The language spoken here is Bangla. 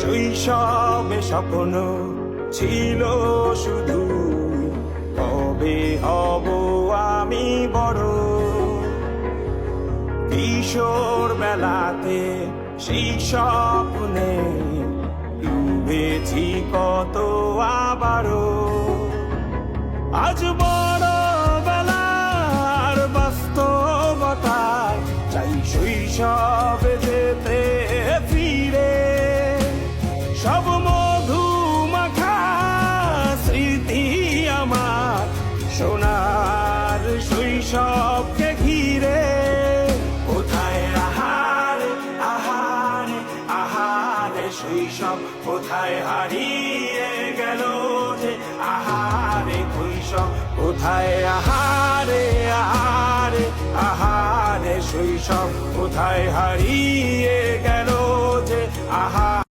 শৈশবে স্বপ্ন ছিল শুধু কবে হব আমি বড়। কিশোর বেলাতে সেই স্বপ্নে ডুবেছি কত আবারও। আজ বড় বেলার বাস্তবতায় চাই শৈশবে যেতে ফিরে। সব মধু মাখা স্মৃতি আমার সোনার শৈশবকে ঘিরে। কোথায় আহারে আহারে আহারে শৈশব কোথায় হারিয়ে গেল যে আহারে শৈশব কোথায় আহারে আহারে আহারে শৈশব কোথায় হারিয়ে গেল যে আহারে।